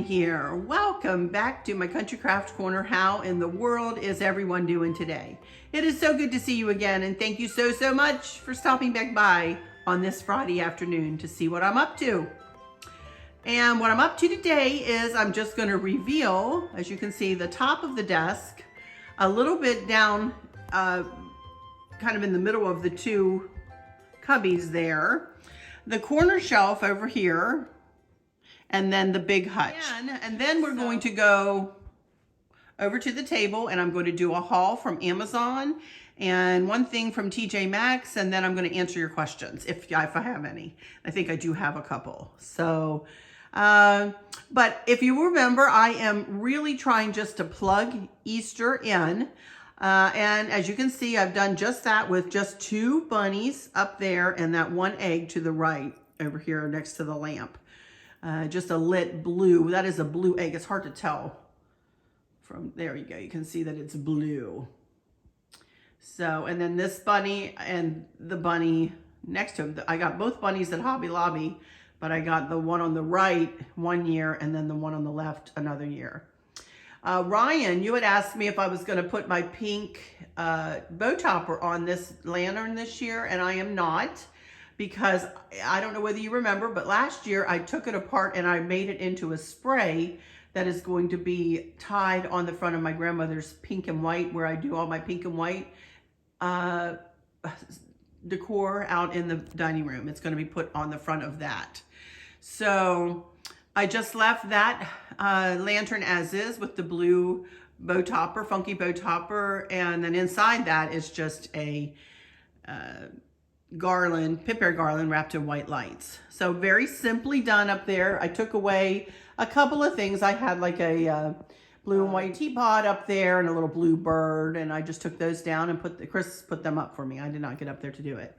Here. Welcome back to my Country Craft Corner. How in the world is everyone doing today? It is so good to see you again, and thank you so much for stopping back by on this Friday afternoon to see what I'm up to. And what I'm up to today is I'm just going to reveal, as you can see, the top of the desk, a little bit down, kind of in the middle of the two cubbies there, the corner shelf over here, and then the big hutch. And then we're going to go over to the table and I'm going to do a haul from Amazon and one thing from TJ Maxx, and then I'm going to answer your questions if I have any. I think I do have a couple. So, but if you remember, I am really trying just to plug Easter in. And as you can see, I've done just that with just 2 bunnies up there and that 1 egg to the right over here next to the lamp. Just a lit blue. That is a blue egg. It's hard to tell from there. You go. You can see that it's blue. So, and then this bunny and the bunny next to him. I got both bunnies at Hobby Lobby, but I got the one on the right 1 year and then the one on the left another year. Ryan, you had asked me if I was going to put my pink bow topper on this lantern this year, and I am not. Because I don't know whether you remember, but last year I took it apart and I made it into a spray that is going to be tied on the front of my grandmother's pink and white, where I do all my pink and white decor out in the dining room. It's going to be put on the front of that. So I just left that lantern as is with the blue bow topper, funky bow topper, and then inside that is just a garland, Behr garland wrapped in white lights. So very simply done up there. I took away a couple of things. I had like a blue and white teapot up there and a little blue bird, and I just took those down and Chris put them up for me. I did not get up there to do it.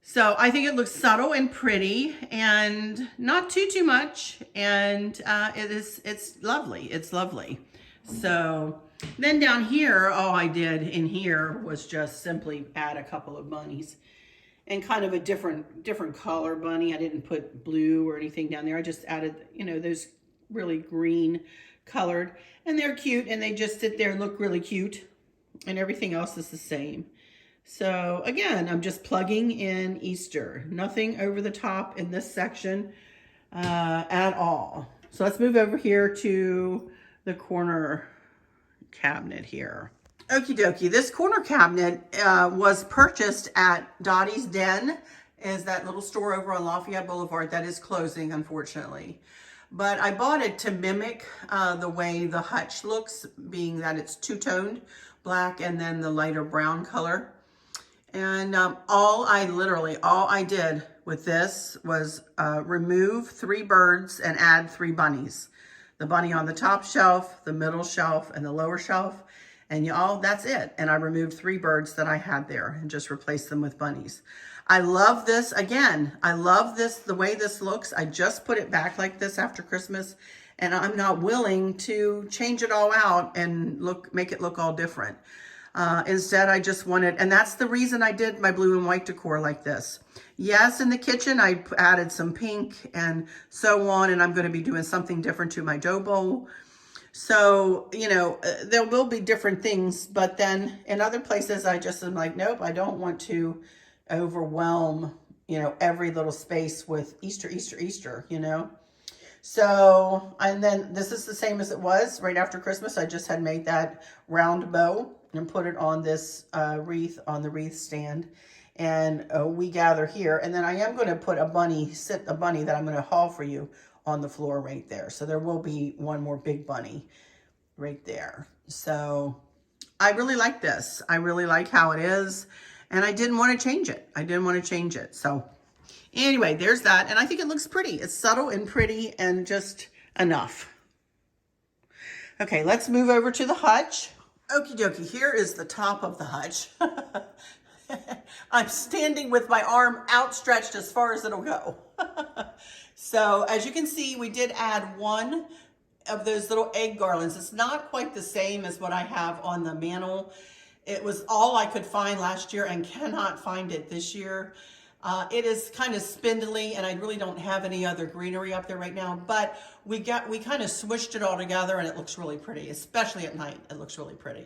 So I think it looks subtle and pretty and not too much, and it's lovely. It's lovely. So then down here, all I did in here was just simply add a couple of bunnies and kind of a different color bunny. I didn't put blue or anything down there. I just added, you know, those really green colored, and they're cute and they just sit there and look really cute, and everything else is the same. So again, I'm just plugging in Easter. Nothing over the top in this section at all. So let's move over here to the corner cabinet here. Okie dokie, this corner cabinet was purchased at Dottie's Den, is that little store over on Lafayette Boulevard that is closing, unfortunately. But I bought it to mimic the way the Hutch looks, being that it's two-toned black and then the lighter brown color. And all I did with this was remove 3 birds and add 3 bunnies. The bunny on the top shelf, the middle shelf, and the lower shelf. And y'all, that's it. And I removed 3 birds that I had there and just replaced them with bunnies. I love this. Again, I love this, the way this looks. I just put it back like this after Christmas, and I'm not willing to change it all out and make it look all different. Instead, I just wanted, and that's the reason I did my blue and white decor like this. Yes, in the kitchen, I added some pink and so on, and I'm going to be doing something different to my dough bowl. So, you know, there will be different things, but then in other places, I just am like, nope, I don't want to overwhelm, you know, every little space with Easter, Easter, Easter, you know. So, and then this is the same as it was right after Christmas. I just had made that round bow and put it on this wreath, on the wreath stand. And we gather here. And then I am going to put a bunny that I'm going to haul for you on the floor right there. So there will be one more big bunny right there. So I really like this. I really like how it is. And I didn't want to change it. I didn't want to change it. So anyway, there's that. And I think it looks pretty. It's subtle and pretty and just enough. Okay, let's move over to the Hutch. Okie dokie, here is the top of the Hutch. I'm standing with my arm outstretched as far as it'll go. So as you can see, we did add one of those little egg garlands. It's not quite the same as what I have on the mantle. It was all I could find last year and cannot find it this year. It is kind of spindly, and I really don't have any other greenery up there right now, but we kind of swished it all together and it looks really pretty, especially at night. It looks really pretty.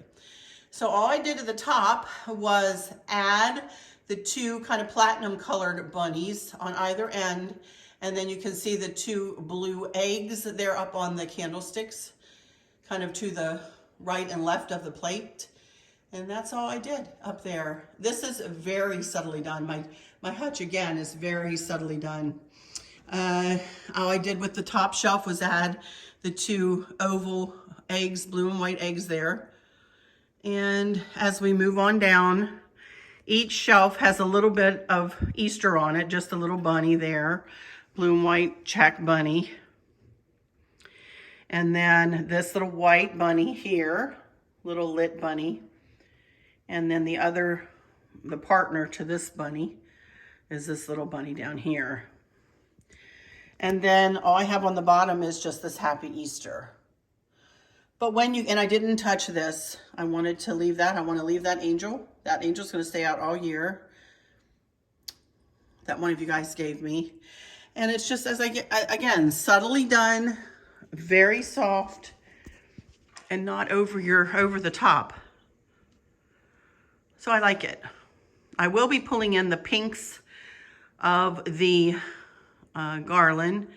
So all I did at the top was add the two kind of platinum colored bunnies on either end. And then you can see the two blue eggs. They're up on the candlesticks, kind of to the right and left of the plate. And that's all I did up there. This is very subtly done. My Hutch, again, is very subtly done. All I did with the top shelf was add the two oval eggs, blue and white eggs there. And as we move on down, each shelf has a little bit of Easter on it, just a little bunny there, blue and white check bunny. And then this little white bunny here, little lit bunny. And then the partner to this bunny is this little bunny down here. And then all I have on the bottom is just this Happy Easter. But and I didn't touch this. I wanted to leave that. I want to leave that angel. That angel's going to stay out all year. That one of you guys gave me. And it's just, as I get, again, subtly done, very soft, and not over the top. So I like it. I will be pulling in the pinks of the garland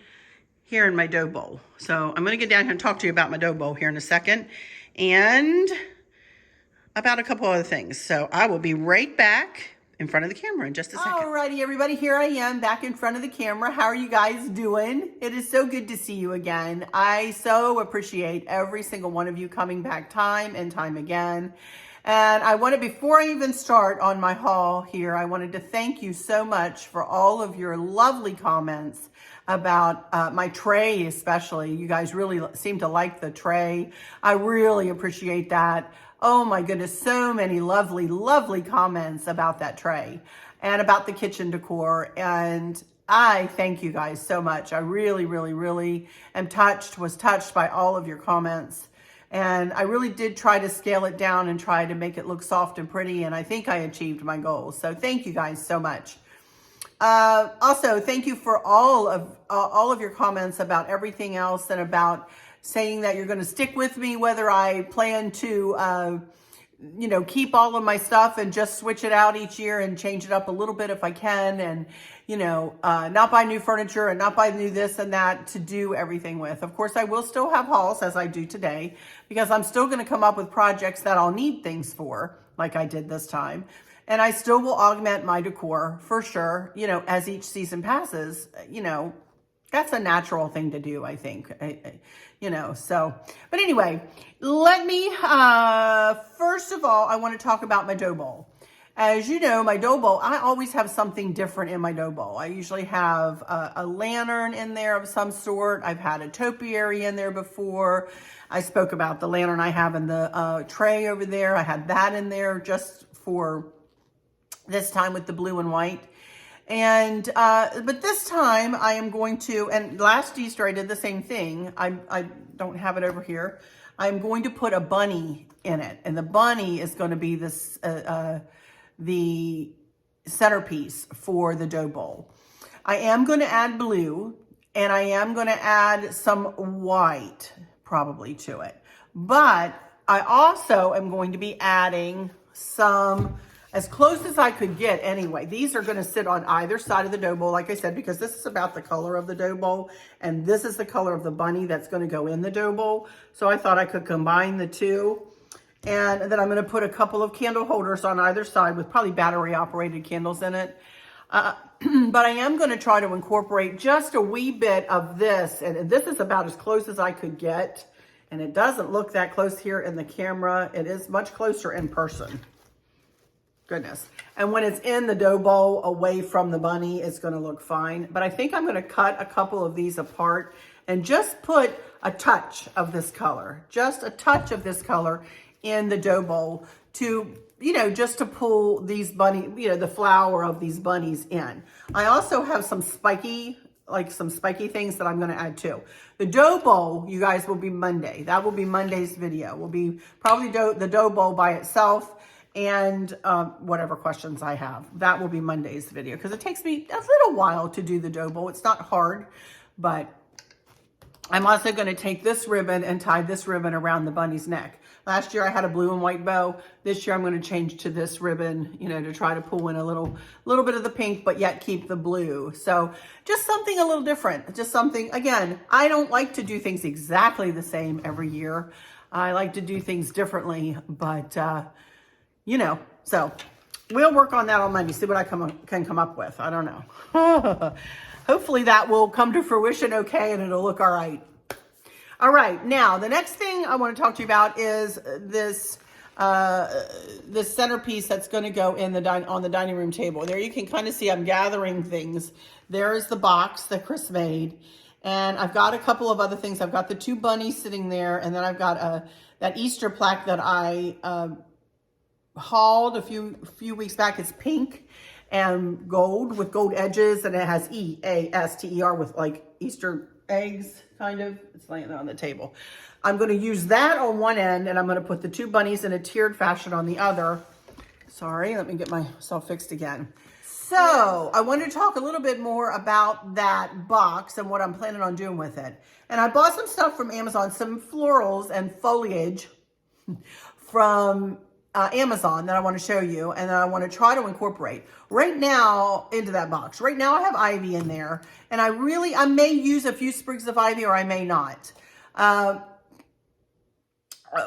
here in my dough bowl. So I'm going to get down here and talk to you about my dough bowl here in a second, and about a couple other things. So I will be right back in front of the camera in just a second. Alrighty, everybody, here I am back in front of the camera. How are you guys doing? It is so good to see you again. I so appreciate every single one of you coming back time and time again. And I wanted, before I even start on my haul here, I wanted to thank you so much for all of your lovely comments about my tray, especially. You guys really seem to like the tray. I really appreciate that. Oh my goodness, so many lovely, lovely comments about that tray and about the kitchen decor. And I thank you guys so much. I really, really, really was touched by all of your comments. And I really did try to scale it down and try to make it look soft and pretty. And I think I achieved my goals. So thank you guys so much. Also, thank you for all of your comments about everything else, and about saying that you're going to stick with me, whether I plan to, keep all of my stuff and just switch it out each year and change it up a little bit if I can, and, not buy new furniture and not buy new this and that to do everything with. Of course, I will still have hauls as I do today, because I'm still going to come up with projects that I'll need things for, like I did this time. And I still will augment my decor for sure, as each season passes. That's a natural thing to do, I think, so. But anyway, let me, first of all, I want to talk about my dough bowl. As you know, my dough bowl, I always have something different in my dough bowl. I usually have a lantern in there of some sort. I've had a topiary in there before. I spoke about the lantern I have in the tray over there. I had that in there just for this time with the blue and white. And, but this time I am going to, and last Easter I did the same thing. I don't have it over here. I'm going to put a bunny in it. And the bunny is going to be this, the centerpiece for the dough bowl. I am going to add blue, and I am going to add some white probably to it. But I also am going to be adding some, as close as I could get anyway. These are going to sit on either side of the dough bowl, like I said, because this is about the color of the dough bowl, and this is the color of the bunny that's going to go in the dough bowl. So I thought I could combine the two. And then I'm going to put a couple of candle holders on either side with probably battery operated candles in it. But I am going to try to incorporate just a wee bit of this. And this is about as close as I could get. And it doesn't look that close here in the camera. It is much closer in person. Goodness. And when it's in the dough bowl away from the bunny, it's going to look fine. But I think I'm going to cut a couple of these apart and just put a touch of this color. Just a touch of this color in the dough bowl to, you know, just to pull these the flower of these bunnies in. I also have some spiky things that I'm going to add too. The dough bowl, you guys, will be Monday. That will be Monday's video. Will be probably the dough bowl by itself, and whatever questions I have. That will be Monday's video, because it takes me a little while to do the dough bowl. It's not hard, but I'm also going to take this ribbon and tie this ribbon around the bunny's neck. Last year I had a blue and white bow. This year I'm going to change to this ribbon, you know, to try to pull in a little bit of the pink, but yet keep the blue. So just something a little different. Just something, again, I don't like to do things exactly the same every year. I like to do things differently, but, you know, so we'll work on that on Monday, see what I can come up with. I don't know. Hopefully that will come to fruition okay, and it'll look all right. All right, now the next thing I want to talk to you about is this this centerpiece that's going to go in on the dining room table. There you can kind of see I'm gathering things. There is the box that Chris made, and I've got a couple of other things. I've got the 2 bunnies sitting there, and then I've got that Easter plaque that I hauled a few weeks back. It's pink and gold with gold edges, and it has EASTER with like Easter eggs, kind of. It's laying there on the table. I'm going to use that on one end, and I'm going to put the 2 bunnies in a tiered fashion on the other. Sorry, let me get myself fixed again. So I wanted to talk a little bit more about that box and what I'm planning on doing with it. And I bought some stuff from Amazon, some florals and foliage from Amazon that I want to show you, and that I want to try to incorporate right now into that box. Right now I have ivy in there, and I may use a few sprigs of ivy, or I may not.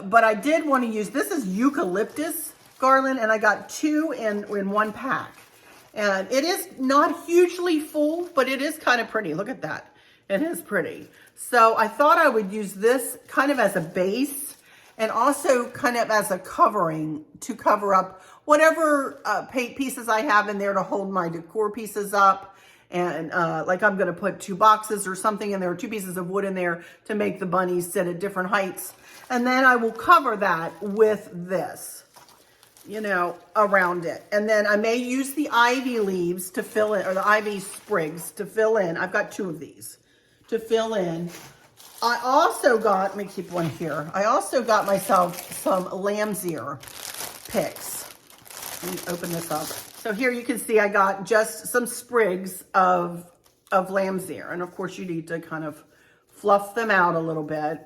But I did want to use, this is eucalyptus garland, and I got 2 in one pack. And it is not hugely full, but it is kind of pretty. Look at that. It is pretty. So I thought I would use this kind of as a base, and also kind of as a covering to cover up whatever paint pieces I have in there to hold my decor pieces up. And like I'm going to put 2 boxes or something in there, 2 pieces of wood in there to make the bunnies sit at different heights. And then I will cover that with this, you know, around it. And then I may use the ivy leaves to fill in, or the ivy sprigs to fill in. I've got 2 of these to fill in. I also got, let me keep one here. I also got myself some lamb's ear picks. Let me open this up. So here you can see I got just some sprigs of lamb's ear. And of course you need to kind of fluff them out a little bit.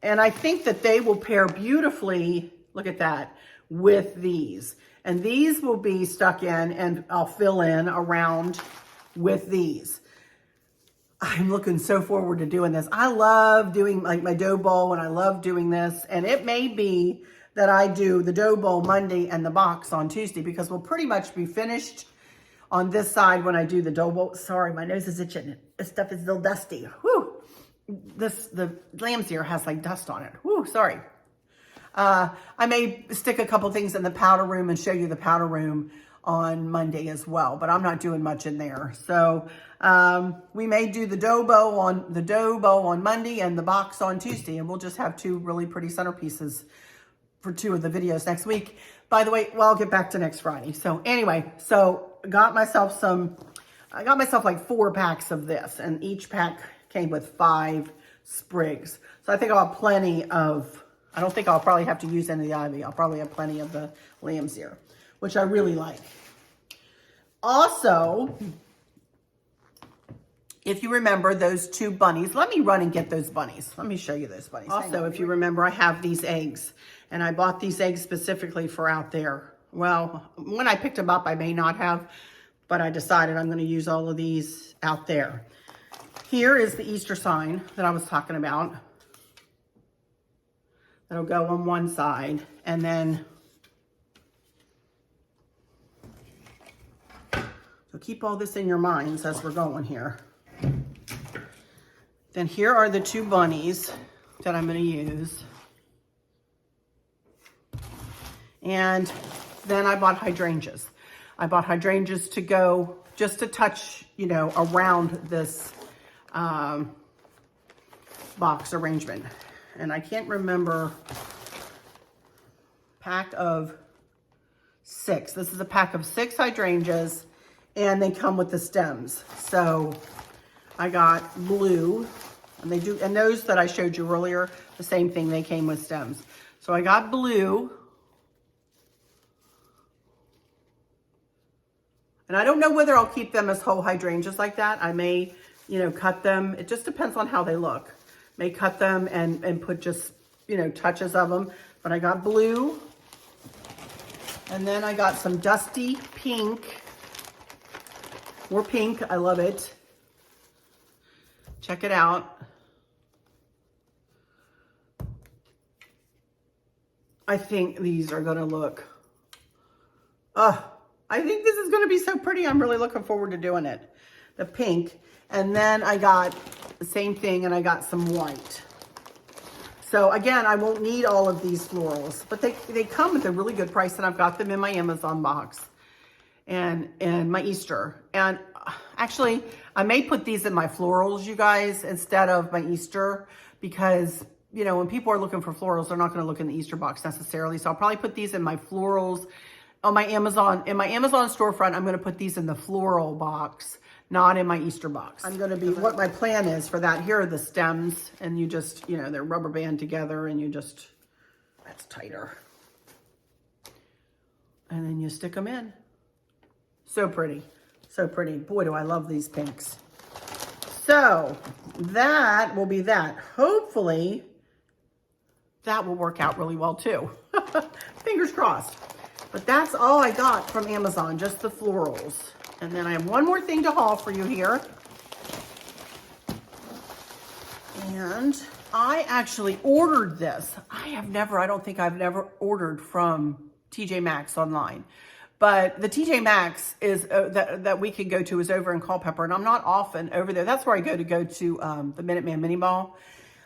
And I think that they will pair beautifully, look at that, with these. And these will be stuck in, and I'll fill in around with these. I'm looking so forward to doing this. I love doing like my dough bowl, and I love doing this. And it may be that I do the dough bowl Monday and the box on Tuesday, because we'll pretty much be finished on this side when I do the dough bowl. Sorry, my nose is itching. This stuff is still dusty. Whew. The lamb's ear has like dust on it. Whew, sorry. I may stick a couple things in the powder room and show you the powder room on Monday as well, but I'm not doing much in there. So we may do the dough bowl on Monday and the box on Tuesday, and we'll just have 2 really pretty centerpieces for 2 of the videos next week. By the way, well, I'll get back to next Friday. So anyway, so I got myself like 4 packs of this, and each pack came with 5 sprigs. So I think I'll have plenty of, I don't think I'll probably have to use any of the ivy. I'll probably have plenty of the lamb's ear, which I really like. Also, if you remember those 2 bunnies, let me run and get those bunnies. Let me show you those bunnies. Also, if you remember, I have these eggs, and I bought these eggs specifically for out there. Well, when I picked them up, I may not have, but I decided I'm going to use all of these out there. Here is the Easter sign that I was talking about. That'll go on one side, and then so keep all this in your minds as we're going here. Then here are the 2 bunnies that I'm going to use. And then I bought hydrangeas. I bought hydrangeas to go just to touch, you know, around this box arrangement. And I can't remember, pack of 6. This is a pack of 6 hydrangeas, and they come with the stems. So I got blue, and they do, and those that I showed you earlier, the same thing, they came with stems. So I got blue. And I don't know whether I'll keep them as whole hydrangeas like that. I may, you know, cut them. It just depends on how they look. May cut them and put just, you know, touches of them. But I got blue. And then I got some dusty pink. More pink. I love it. Check it out. I think these are going to look... I think this is going to be so pretty. I'm really looking forward to doing it. The pink. And then I got the same thing, and I got some white. So again, I won't need all of these florals, but they come with a really good price, and I've got them in my Amazon box and my Easter. And actually, I may put these in my florals, you guys, instead of my Easter, because, you know, when people are looking for florals, they're not going to look in the Easter box necessarily. So I'll probably put these in my florals. On my Amazon, in my Amazon storefront, I'm going to put these in the floral box, not in my Easter box. I'm going to be, what my plan is for that, here are the stems, and you just, you know, they're rubber band together, and you just, that's tighter. And then you stick them in. So pretty. So pretty. Boy, do I love these pinks. So that will be that. Hopefully, that will work out really well too. Fingers crossed. But that's all I got from Amazon, just the florals. And then I have one more thing to haul for you here. And I actually ordered this. I don't think I've never ordered from TJ Maxx online. But the TJ Maxx is that we can go to is over in Culpeper, and I'm not often over there. That's where I go to the Minuteman Mini Mall.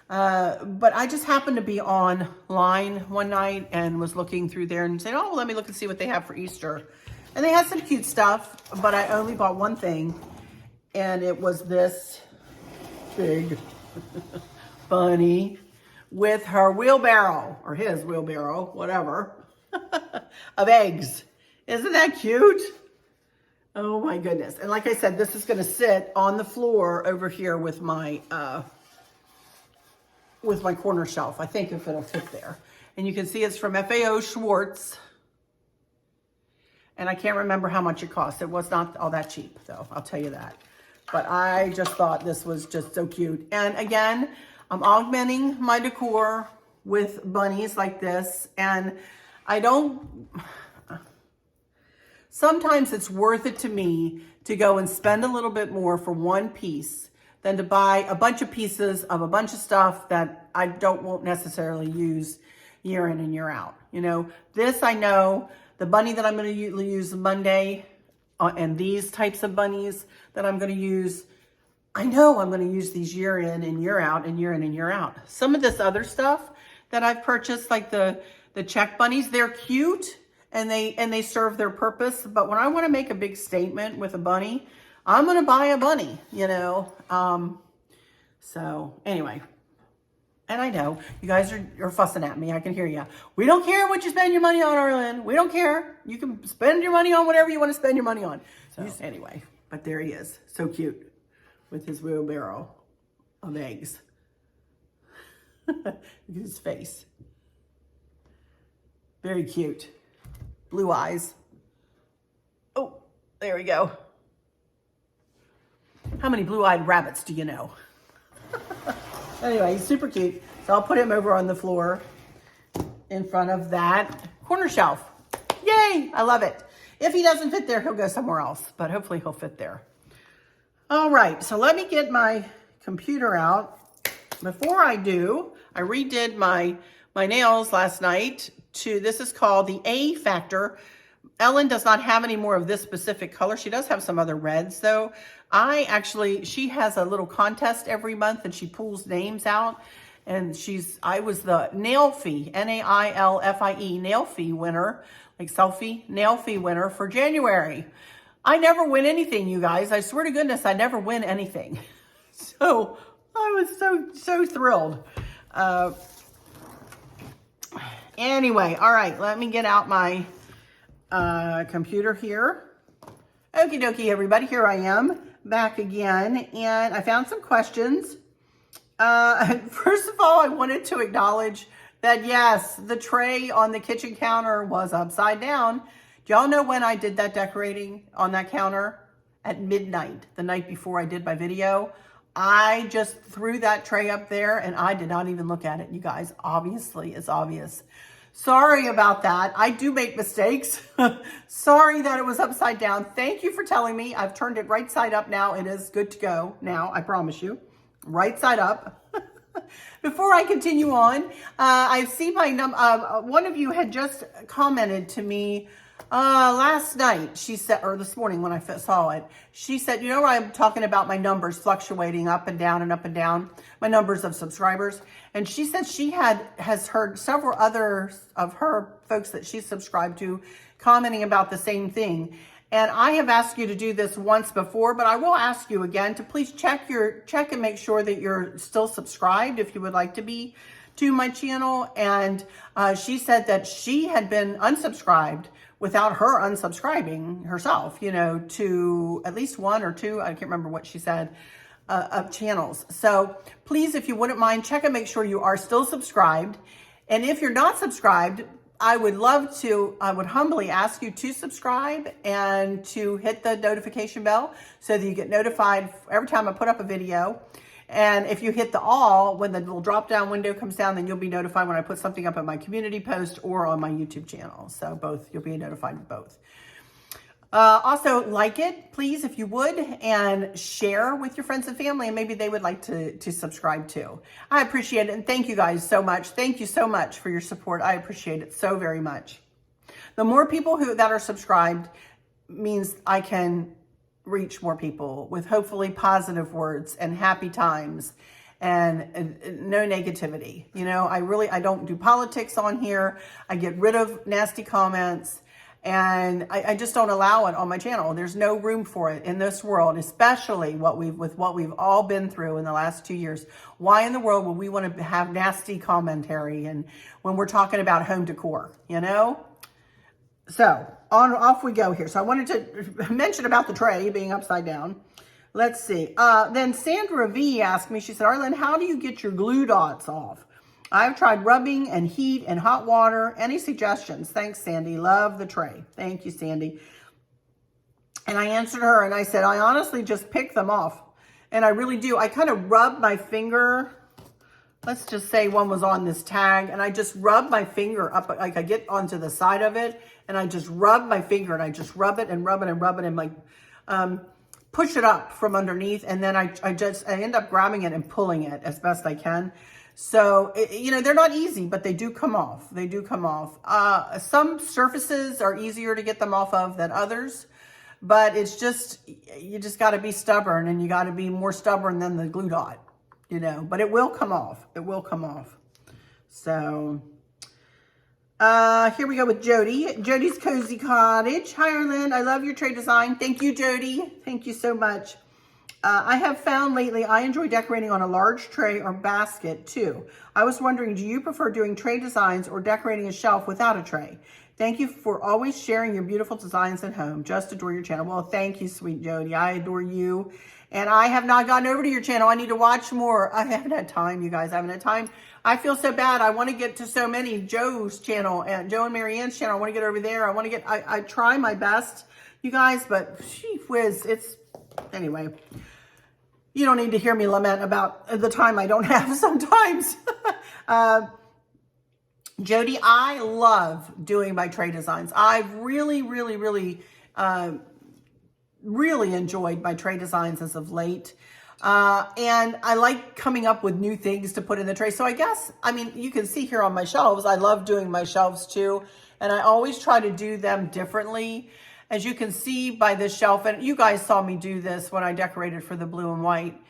But I just happened to be online one night and was looking through there and said, oh, let me look and see what they have for Easter. And they had some cute stuff, but I only bought one thing, and it was this big bunny with her wheelbarrow, or his wheelbarrow, whatever, of eggs. Isn't that cute? Oh my goodness. And like I said, this is going to sit on the floor over here with my corner shelf. I think if it'll fit there. And you can see it's from FAO Schwartz. And I can't remember how much it cost. It was not all that cheap, though. I'll tell you that. But I just thought this was just so cute. And again, I'm augmenting my decor with bunnies like this. And I don't... Sometimes it's worth it to me to go and spend a little bit more for one piece than to buy a bunch of pieces of a bunch of stuff that I won't necessarily use year in and year out. You know, this I know, the bunny that I'm going to use Monday and these types of bunnies that I'm going to use, I know I'm going to use these year in and year out and year in and year out. Some of this other stuff that I've purchased, like the check bunnies, they're cute and they serve their purpose. But when I want to make a big statement with a bunny, I'm going to buy a bunny, you know. So anyway, and I know you guys are fussing at me. I can hear you. We don't care what you spend your money on, Arlen. We don't care. You can spend your money on whatever you want to spend your money on. So anyway, but there he is. So cute with his wheelbarrow of eggs. Look at his face. Very cute. Blue eyes. Oh, there we go. How many blue-eyed rabbits do you know? Anyway, he's super cute. So I'll put him over on the floor in front of that corner shelf. Yay! I love it. If he doesn't fit there, he'll go somewhere else, but hopefully he'll fit there. All right, so let me get my computer out. Before I do, I redid my nails last night this is called the A Factor. Ellen does not have any more of this specific color. She does have some other reds though. She has a little contest every month and she pulls names out. And I was the Nailfie, Nailfie, Nailfie winner, like selfie, Nailfie winner for January. I never win anything, you guys. I swear to goodness, I never win anything. So I was so thrilled. Anyway, all right, let me get out my computer here. Okie dokie, everybody. Here I am back again, and I found some questions. First of all, I wanted to acknowledge that, yes, the tray on the kitchen counter was upside down. Do y'all know when I did that decorating on that counter? At midnight, the night before I did my video. I just threw that tray up there and I did not even look at it, you guys. Obviously, it's obvious. Sorry about that. I do make mistakes. Sorry that it was upside down. Thank you for telling me. I've turned it right side up now. It is good to go now, I promise you. Right side up. Before I continue on, I see my one of you had just commented to me last night. She said, or this morning when I saw it, she said, you know, I'm talking about my numbers fluctuating up and down and up and down, my numbers of subscribers. And she said she has heard several others of her folks that she subscribed to commenting about the same thing. And I have asked you to do this once before, but I will ask you again to please check and make sure that you're still subscribed if you would like to be to my channel. And she said that she had been unsubscribed without her unsubscribing herself, you know, to at least one or two, I can't remember what she said, of channels. So please, if you wouldn't mind, check and make sure you are still subscribed. And if you're not subscribed, I would humbly ask you to subscribe and to hit the notification bell so that you get notified every time I put up a video. And if you hit the all, when the little drop down window comes down, then you'll be notified when I put something up on my community post or on my YouTube channel. So both, you'll be notified of both. Also, like it, please, if you would, and share with your friends and family, and maybe they would like to subscribe too. I appreciate it, and thank you guys so much. Thank you so much for your support. I appreciate it so very much. The more people that are subscribed means I can reach more people with hopefully positive words and happy times and no negativity. You know, I don't do politics on here. I get rid of nasty comments. And I just don't allow it on my channel. There's no room for it in this world, especially with what we've all been through in the last 2 years. Why in the world would we want to have nasty commentary and when we're talking about home decor, you know? So off we go here. So I wanted to mention about the tray being upside down. Let's see. Then Sandra V asked me, she said, Arlen, how do you get your glue dots off? I've tried rubbing and heat and hot water. Any suggestions? Thanks, Sandy. Love the tray. Thank you, Sandy. And I answered her and I said, I honestly just pick them off. And I really do. I kind of rub my finger. Let's just say one was on this tag. And I just rub my finger up. Like I get onto the side of it. And I just rub my finger. And I just rub it and rub it and rub it. And like push it up from underneath. And then I end up grabbing it and pulling it as best I can. So, you know, they're not easy, but they do come off. They do come off. Some surfaces are easier to get them off of than others, but it's just, you just got to be stubborn and you got to be more stubborn than the glue dot, you know, but it will come off. It will come off. So, here we go with Jody. Jody's Cozy Cottage. Hi, Arlen. I love your tray design. Thank you, Jody. Thank you so much. I have found lately I enjoy decorating on a large tray or basket too. I was wondering, do you prefer doing tray designs or decorating a shelf without a tray? Thank you for always sharing your beautiful designs at home. Just adore your channel. Well, thank you, sweet Jody. I adore you. And I have not gotten over to your channel. I need to watch more. I haven't had time, you guys. I haven't had time. I feel so bad. I want to get to so many. Joe's channel and Joe and Marianne's channel. I want to get over there. I try my best, you guys, but gee whiz, anyway. You don't need to hear me lament about the time I don't have sometimes. Jody, I love doing my tray designs. I've really enjoyed my tray designs as of late. And I like coming up with new things to put in the tray. So I guess, I mean, you can see here on my shelves, I love doing my shelves too. And I always try to do them differently. As you can see by this shelf, and you guys saw me do this when I decorated for the blue and white,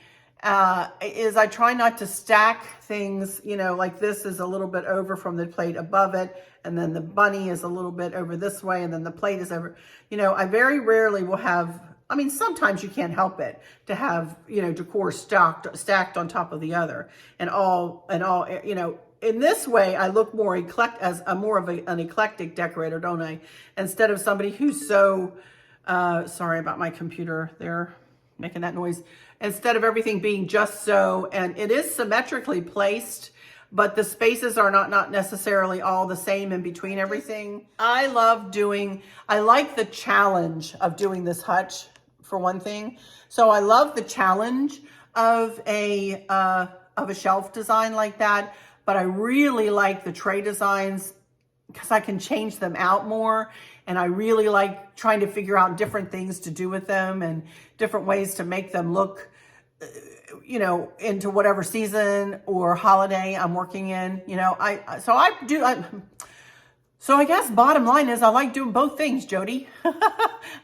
is I try not to stack things, you know, like this is a little bit over from the plate above it, and then the bunny is a little bit over this way, and then the plate is over, you know, I very rarely will have, I mean, sometimes you can't help it to have, you know, decor stacked on top of the other, and all, you know, in this way, I look more as a more of an eclectic decorator, don't I? Instead of somebody who's so, sorry about my computer there, making that noise. Instead of everything being just so, and it is symmetrically placed, but the spaces are not necessarily all the same in between everything. I like the challenge of doing this hutch, for one thing. So I love the challenge of a shelf design like that, but I really like the tray designs because I can change them out more. And I really like trying to figure out different things to do with them and different ways to make them look, you know, into whatever season or holiday I'm working in, you know. So I guess bottom line is I like doing both things, Jody.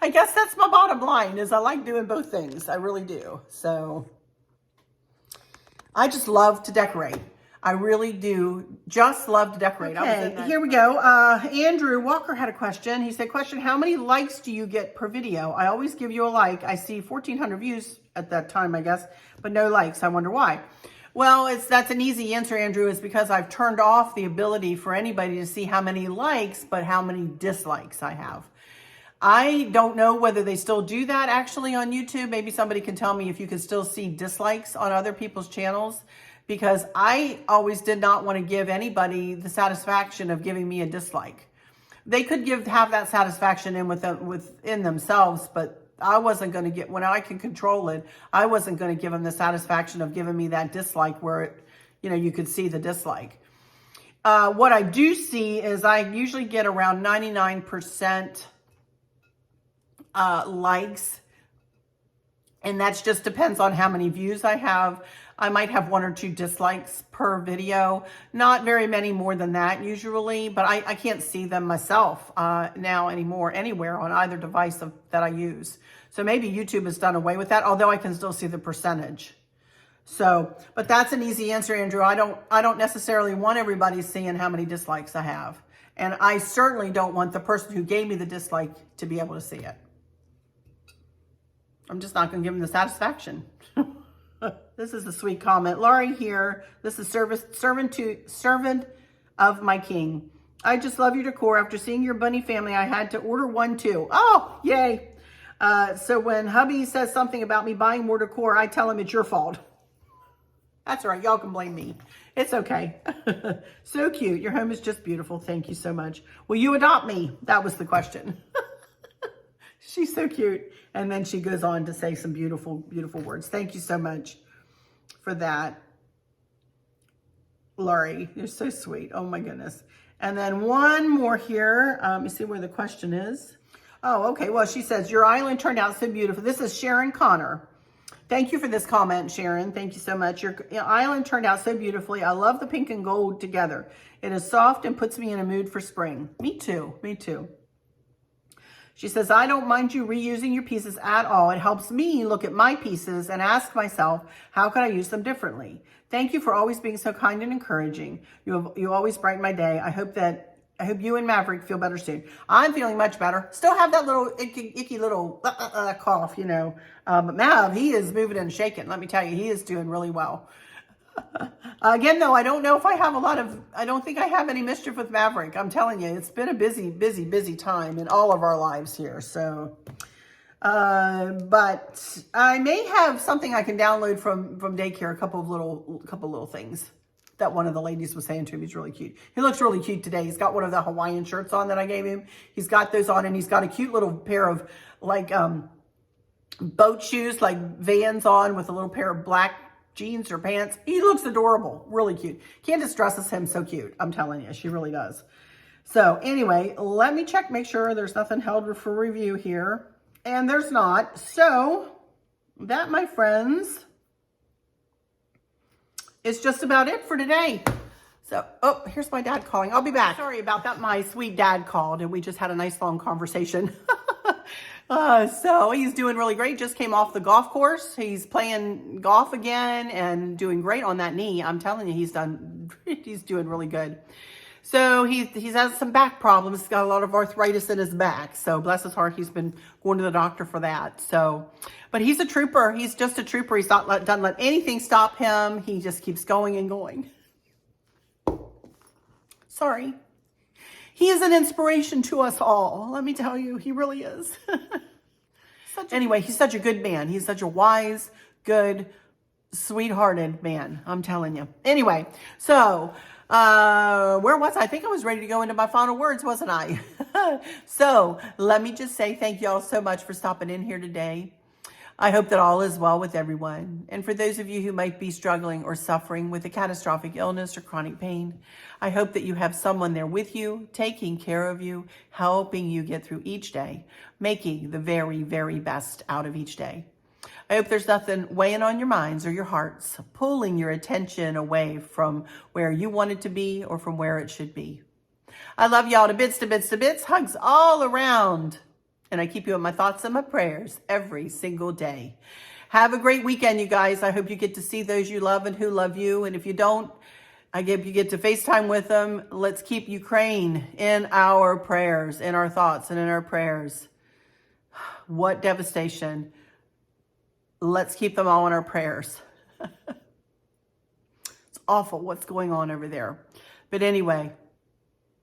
I guess that's my bottom line, is I like doing both things. I really do. So I just love to decorate. I really do just love to decorate. Okay, here we go. Andrew Walker had a question. He said, how many likes do you get per video? I always give you a like. I see 1,400 views at that time, I guess, but no likes. I wonder why. Well, that's an easy answer, Andrew, is because I've turned off the ability for anybody to see how many likes, but how many dislikes I have. I don't know whether they still do that actually on YouTube. Maybe somebody can tell me if you can still see dislikes on other people's channels, because I always did not want to give anybody the satisfaction of giving me a dislike. They could have that satisfaction within themselves, but I wasn't going to get, when I can control it, I wasn't going to give them the satisfaction of giving me that dislike where it, you know, you could see the dislike. What I do see is I usually get around 99% likes, and that just depends on how many views I have. I might have 1 or 2 dislikes per video, not very many more than that usually, but I can't see them myself now anymore anywhere on either device that I use. So maybe YouTube has done away with that, although I can still see the percentage. So, but that's an easy answer, Andrew. I don't necessarily want everybody seeing how many dislikes I have. And I certainly don't want the person who gave me the dislike to be able to see it. I'm just not going to give them the satisfaction. This is a sweet comment. Laurie here. This is servant of my king. I just love your decor. After seeing your bunny family, I had to order one too. Oh, yay. So when hubby says something about me buying more decor, I tell him it's your fault. That's all right. Y'all can blame me. It's okay. So cute. Your home is just beautiful. Thank you so much. Will you adopt me? That was the question. She's so cute. And then she goes on to say some beautiful, beautiful words. Thank you so much for that, Laurie. You're so sweet. Oh my goodness. And then one more here. Let me see where the question is. Oh, okay. Well, she says, your island turned out so beautiful. This is Sharon Connor. Thank you for this comment, Sharon. Thank you so much. Your island turned out so beautifully. I love the pink and gold together. It is soft and puts me in a mood for spring. Me too. Me too. She says, I don't mind you reusing your pieces at all. It helps me look at my pieces and ask myself, how could I use them differently? Thank you for always being so kind and encouraging. You always brighten my day. I hope you and Maverick feel better soon. I'm feeling much better. Still have that little icky little cough, you know. But Mav, he is moving and shaking. Let me tell you, he is doing really well. Again, though, I don't know if I have I don't think I have any mischief with Maverick. I'm telling you, it's been a busy time in all of our lives here. So, but I may have something I can download from daycare, a couple little things that one of the ladies was saying to him. He's really cute. He looks really cute today. He's got one of the Hawaiian shirts on that I gave him. He's got those on, and he's got a cute little pair of like boat shoes, like Vans on, with a little pair of black jeans or pants. He looks adorable, really cute. Candace dresses him so cute. I'm telling you, she really does. So anyway, let me make sure there's nothing held for review here. And there's not. So that, my friends, is just about it for today. So, oh, here's my dad calling. I'll be back. Sorry about that. My sweet dad called and we just had a nice long conversation. So he's doing really great. Just came off the golf course. He's playing golf again and doing great on that knee. I'm telling you, he's doing really good. So he's had some back problems. He's got a lot of arthritis in his back. So bless his heart, he's been going to the doctor for that. So, but he's a trooper. He's just a trooper. He's not doesn't let anything stop him. He just keeps going and going. Sorry. He is an inspiration to us all. Let me tell you, he really is. Anyway, he's such a good man. He's such a wise, good, sweethearted man. I'm telling you. Anyway, so where was I? I think I was ready to go into my final words, wasn't I? So let me just say thank you all so much for stopping in here today. I hope that all is well with everyone. And for those of you who might be struggling or suffering with a catastrophic illness or chronic pain, I hope that you have someone there with you, taking care of you, helping you get through each day, making the very, very best out of each day. I hope there's nothing weighing on your minds or your hearts, pulling your attention away from where you want it to be or from where it should be. I love y'all to bits, to bits, to bits. Hugs all around. And I keep you in my thoughts and my prayers every single day. Have a great weekend, you guys. I hope you get to see those you love and who love you. And if you don't, I hope you get to FaceTime with them. Let's keep Ukraine in our prayers, in our thoughts, and in our prayers. What devastation. Let's keep them all in our prayers. It's awful what's going on over there. But anyway,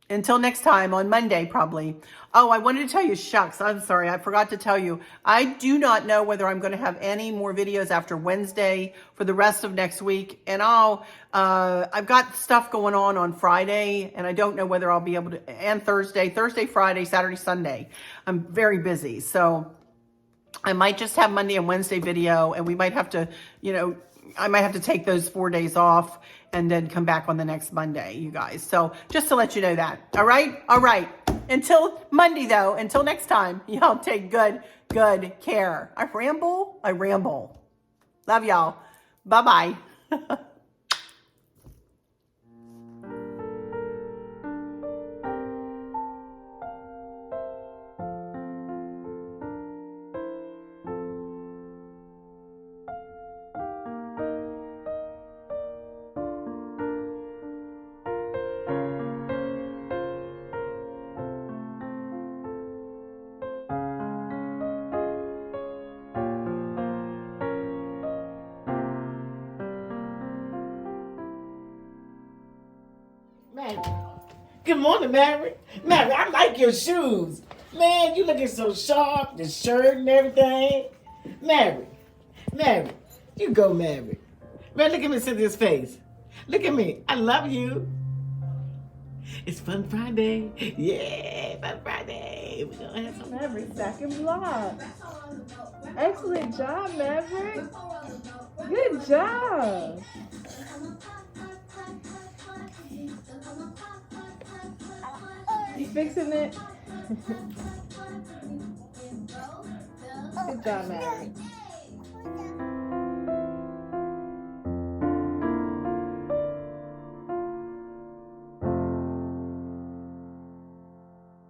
until next time, on Monday probably. Oh, I wanted to tell you, shucks, I'm sorry, I forgot to tell you. I do not know whether I'm going to have any more videos after Wednesday for the rest of next week. And I've got stuff going on Friday, and I don't know whether I'll be able to, and Thursday, Friday, Saturday, Sunday. I'm very busy. So I might just have Monday and Wednesday video, and we might have to, I might have to take those 4 days off and then come back on the next Monday, you guys. So just to let you know that. All right? All right. Until Monday, though, until next time, y'all take good care. I ramble. Love y'all. Bye-bye. Good morning, Mary. Mary, I like your shoes. Man, you looking so sharp, the shirt and everything. Mary, you go, Mary. Man, look at Miss Cynthia's face. Look at me. I love you. It's Fun Friday. Yeah, Fun Friday. We're gonna have some Maverick, second vlog. Excellent job, Maverick. Good job. You fixing it? Good job, Maverick.